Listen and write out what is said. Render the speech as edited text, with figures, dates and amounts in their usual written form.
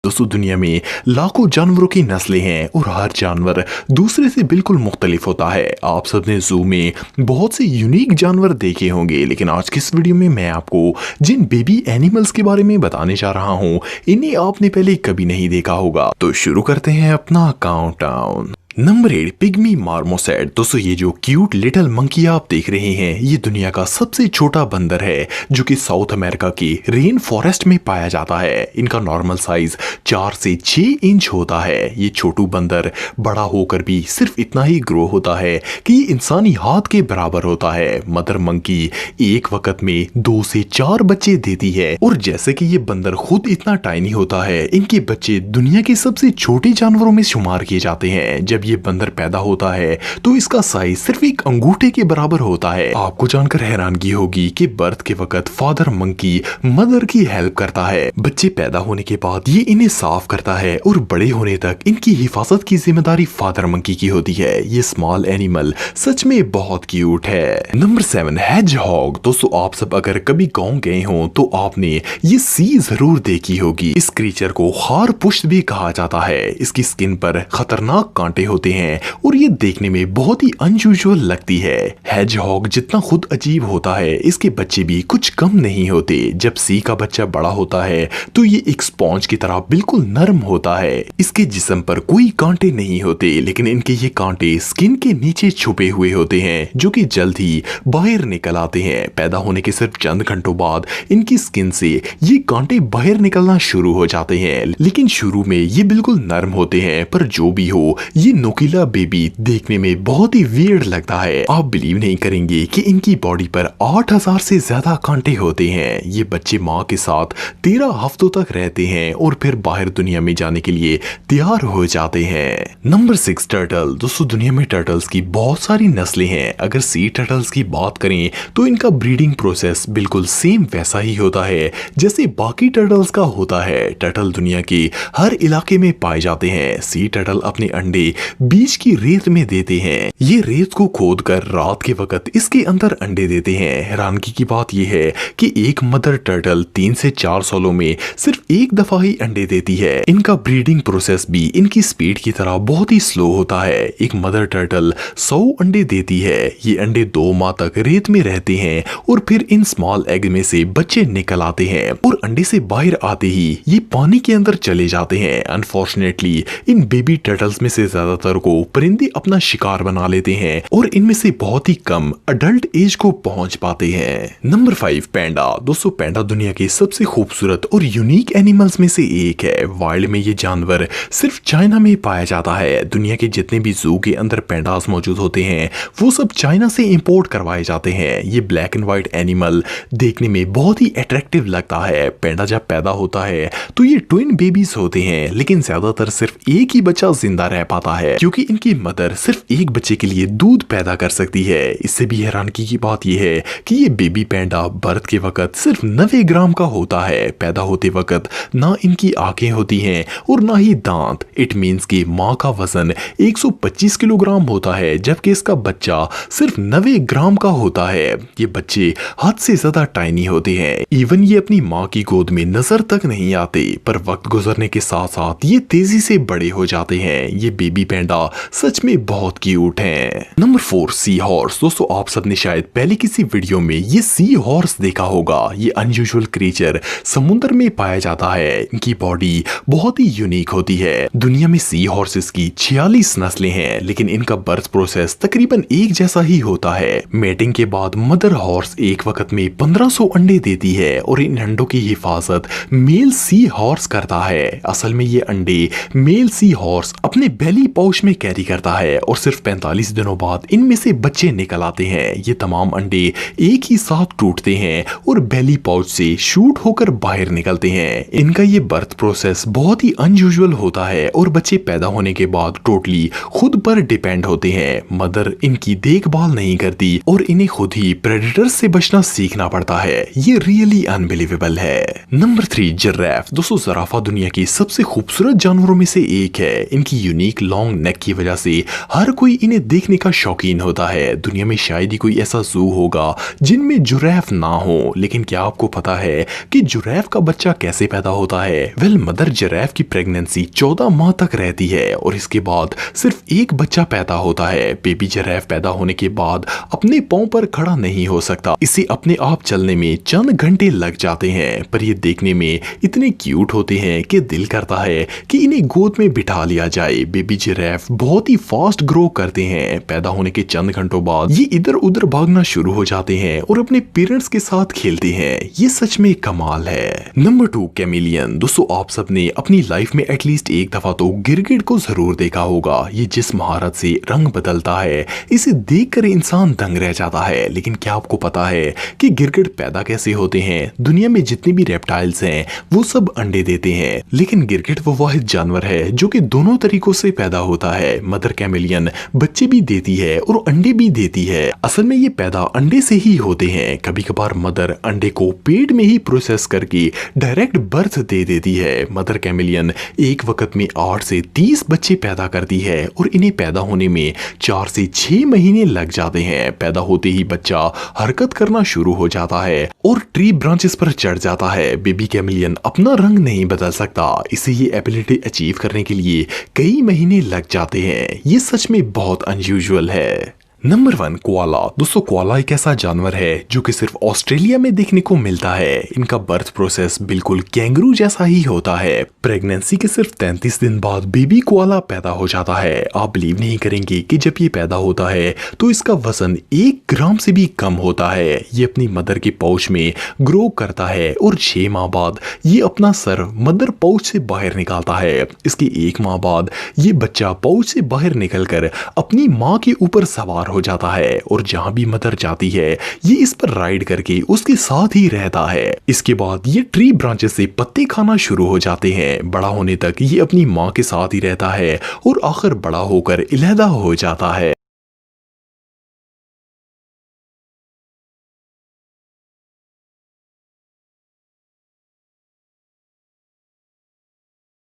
दोस्तों दुनिया में लाखों जानवरों की नस्लें हैं और हर जानवर दूसरे से बिल्कुल मुख्तलिफ होता है। आप सबने जू में बहुत से यूनिक जानवर देखे होंगे, लेकिन आज की इस वीडियो में मैं आपको जिन बेबी एनिमल्स के बारे में बताने जा रहा हूं इन्हें आपने पहले कभी नहीं देखा होगा। तो शुरू करते हैं अपना काउंटडाउन। Number 8 pygmy marmoset. दोस्तों ये जो क्यूट लिटिल मंकी आप देख रहे हैं ये दुनिया का सबसे छोटा बंदर है जो कि साउथ अमेरिका के रेन फॉरेस्ट में पाया जाता है। इनका नॉर्मल साइज 4 से 6 इंच होता है। ये छोटू बंदर बड़ा होकर भी सिर्फ इतना ही ग्रो होता है कि ये इंसानी हाथ के बराबर होता है। मदर मंकी एक वक्त में 2 से 4 बच्चे देती है और जैसे कि ये बंदर खुद इतना टाइनी होता है, इनके बच्चे दुनिया के सबसे छोटे जानवरों में शुमार किए जाते हैं। जब ये बंदर पैदा होता है तो इसका साइज सिर्फ एक अंगूठे के बराबर होता है। आपको जानकर हैरानगी होगी कि बर्थ के वक्त फादर मंकी मदर की हेल्प करता है। बच्चे पैदा होने के बाद ये इन्हें साफ करता है और बड़े होने तक इनकी हिफाजत की जिम्मेदारी फादर मंकी की होती है। ये स्मॉल एनिमल सच में बहुत क्यूट है। Number 7 hedgehog. दोस्तों आप सब अगर कभी गांव गए हो तो आपने ये सी जरूर देखी होगी। इस क्रीचर को खार पुष्ट भी कहा जाता है। इसकी स्किन पर खतरनाक कांटे होते हैं और ये देखने में बहुत ही अनयूजुअल लगती है। हेजहॉग जितना खुद अजीब होता है इसके बच्चे भी कुछ कम नहीं होते। जब सी का बच्चा बड़ा होता है तो ये एक स्पॉन्ज की तरह बिल्कुल नरम होता है। इसके जिस्म पर कोई कांटे नहीं होते, लेकिन इनके ये कांटे स्किन के नीचे छुपे हुए होते हैं जो कि जल्द ही बाहर निकल आते हैं। पैदा होने के सिर्फ चंद घंटों बाद इनकी स्किन से ये कांटे बाहर निकलना शुरू हो जाते हैं, लेकिन शुरू में ये बिल्कुल नरम होते हैं। पर जो भी हो ये नुकीला बेबी देखने में बहुत ही वियर्ड लगता है। आप बिलीव नहीं करेंगे कि इनकी बॉडी पर 8000 से ज्यादा कांटे होते हैं। ये बच्चे माँ के साथ 13 हफ्तों तक रहते हैं और फिर बाहर दुनिया में जाने के लिए तैयार हो जाते हैं। Number 6 turtle. दोस्तों दुनिया में टर्टल्स की बहुत सारी नस्लें हैं। अगर सी टर्टल्स की बात करें तो इनका ब्रीडिंग प्रोसेस बिल्कुल सेम वैसा ही होता है जैसे बाकी टर्टल्स का होता है। टर्टल दुनिया के हर इलाके में पाए जाते हैं। सी टर्टल अपने अंडे बीच की रेत में देते हैं। ये रेत को खोदकर रात के वक्त इसके अंदर अंडे देते हैं। हैरानगी की बात यह है कि एक मदर टर्टल 3 से 4 सालों में सिर्फ एक दफा ही अंडे देती है। इनका ब्रीडिंग प्रोसेस भी इनकी स्पीड की तरह बहुत ही स्लो होता है। एक मदर टर्टल 100 अंडे देती है। ये अंडे 2 माह तक रेत में रहते हैं और फिर इन स्मॉल एग में से बच्चे निकल आते हैं और अंडे से बाहर आते ही ये पानी के अंदर चले जाते हैं। अनफॉर्चुनेटली इन बेबी टर्टल्स में से ज्यादातर को परिंदे अपना शिकार बना लेते हैं और इनमें से बहुत ही कम अडल्ट एज को पहुंच पाते हैं। नंबर 5 पैंडा। दोस्तों पैंडा दुनिया के सबसे खूबसूरत और यूनिक एनिमल्स में से एक है। वाइल्ड में ये जानवर सिर्फ चाइना में पाया जाता है। दुनिया के जितने भी जू के अंदर पैंडास मौजूद होते हैं वो सब चाइना से इंपोर्ट करवाए जाते हैं। ये ब्लैक एंड व्हाइट एनिमल देखने में बहुत ही अट्रैक्टिव लगता है। पैंडा जब पैदा होता है तो ये ट्विन बेबीज होते हैं, लेकिन ज्यादातर सिर्फ एक ही बच्चा जिंदा रह पाता है क्योंकि इनकी मदर सिर्फ एक बच्चे के लिए दूध पैदा कर सकती है। इससे भी हैरानगी की बात यह है कि ये बेबी पैंडा बर्थ के वक्त सिर्फ 90 ग्राम का होता है। पैदा होते वक्त ना इनकी आंखें होती हैं और ना ही दांत। इट मींस कि माँ का वजन 125 किलोग्राम होता है जबकि इसका बच्चा सिर्फ 90 ग्राम का होता है। ये बच्चे हद से ज्यादा टाइनी होते हैं। इवन ये अपनी माँ की गोद में नजर तक नहीं आते, पर वक्त गुजरने के साथ साथ ये तेजी से बड़े हो जाते हैं। ये बेबी पैंडा सच में बहुत क्यूट हैं। Number 4 sea horse. दोस्तों आप सबने शायद पहले किसी वीडियो में ये सी हॉर्स देखा होगा। ये अनयूजुअल क्रीचर समुद्र में पाया जाता है। इनकी बॉडी बहुत ही यूनिक होती है। दुनिया में सी हॉर्सेस की 46 नस्लें हैं, लेकिन इनका बर्थ प्रोसेस तकरीबन एक जैसा ही होता है। मेटिंग के बाद मदर हॉर्स एक वक्त में 1500 अंडे देती है और इन अंडों की हिफाजत मेल सी हॉर्स करता है। असल में ये अंडे मेल सी हॉर्स अपने बेली पाउच में कैरी करता है और सिर्फ 45 दिनों बाद इनमें से बच्चे निकल आते हैं। ये तमाम अंडे एक ही साथ टूटते हैं और बेली पाउच से शूट होकर बाहर निकलते हैं। इनका ये बर्थ प्रोसेस बहुत ही अनयूजुअल होता है और बच्चे पैदा होने के बाद टोटली खुद पर डिपेंड होते हैं। मदर इनकी देखभाल नहीं करती और इन्हें खुद ही प्रेडेटर्स से बचना सीखना पड़ता है। ये रियली अनबिलीवेबल है। Number 3 giraffe. दोस्तों जिराफा दुनिया की सबसे खूबसूरत जानवरों में से एक है। इनकी यूनिक लॉन्ग लॉन्ग नेक की वजह से हर कोई इन्हें देखने का शौकीन होता है। दुनिया में शायद ही कोई ऐसा जू होगा जिनमें जुरैफ ना हो। लेकिन क्या आपको पता है कि जुरैफ का बच्चा कैसे पैदा होता है? वेल, मदर जिराफ की प्रेगनेंसी 14 माह तक रहती है और इसके बाद सिर्फ एक बच्चा पैदा होता है। बेबी जिराफ पैदा होने के बाद अपने पांव पर खड़ा नहीं हो सकता। इसे अपने आप चलने में चंद घंटे लग जाते हैं, पर ये देखने में इतने क्यूट होते हैं कि दिल करता है कि इन्हें गोद में बिठा लिया जाए। बेबी जिराफ बहुत ही फास्ट ग्रो करते हैं। पैदा होने के चंद घंटों बाद ये इधर उधर भागना शुरू हो जाते हैं और अपने पेरेंट्स के साथ खेलते हैं। ये सच में कमाल है। Number 2, chameleon. दोस्तों, आप सबने अपनी लाइफ में एटलीस्ट एक दफा तो गिरगिट को जरूर देखा होगा। ये जिस महारत से रंग बदलता है, इसे देखकर इंसान दंग रह जाता है। लेकिन क्या आपको पता है कि गिरगिट पैदा कैसे होते हैं? दुनिया में जितने भी रेप्टाइल्स हैं वो सब अंडे देते हैं, लेकिन गिरगिट वो वाहिद जानवर है जो कि दोनों तरीकों से पैदा होता है। मदर कैमेलियन बच्चे भी देती है और अंडे भी देती है। असल में ये पैदा अंडे से ही होते हैं। कभी कभार मदर अंडे को पेट में ही प्रोसेस करके डायरेक्ट बर्थ दे देती है। मदर कैमेलियन एक वक्त में 8 से 30 बच्चे पैदा करती है और इन्हें पैदा होने में 4 से 6 महीने लग जाते हैं। पैदा होते ही बच्चा हरकत करना शुरू हो जाता है और ट्री ब्रांचेस पर चढ़ जाता है। बेबी कैमेलियन अपना रंग नहीं बदल सकता। इसे ये एबिलिटी अचीव करने के लिए कई महीने लग जाते हैं। ये सच में बहुत अनयूजुअल है। Number 1, koala. दोस्तों, कोआला एक ऐसा जानवर है जो कि सिर्फ ऑस्ट्रेलिया में देखने को मिलता है। इनका बर्थ प्रोसेस बिल्कुल कैंगरू जैसा ही होता है। प्रेगनेंसी के सिर्फ 33 दिन बाद बेबी कोआला पैदा हो जाता है। आप बिलीव नहीं करेंगे कि जब ये पैदा होता है तो इसका वजन 1 ग्राम से भी कम होता है। ये अपनी मदर के पाउच में ग्रो करता है और 6 माह बाद ये अपना सर मदर पाउच से बाहर निकालता है। इसके 1 माह बाद ये बच्चा पाउच से बाहर निकलकर अपनी माँ के ऊपर सवार हो जाता है और जहां भी मदर जाती है ये इस पर राइड करके उसके साथ ही रहता है। इसके बाद ये ट्री ब्रांचेस से पत्ते खाना शुरू हो जाते हैं। बड़ा होने तक ये अपनी माँ के साथ ही रहता है और आखिर बड़ा होकर अलहदा हो जाता है।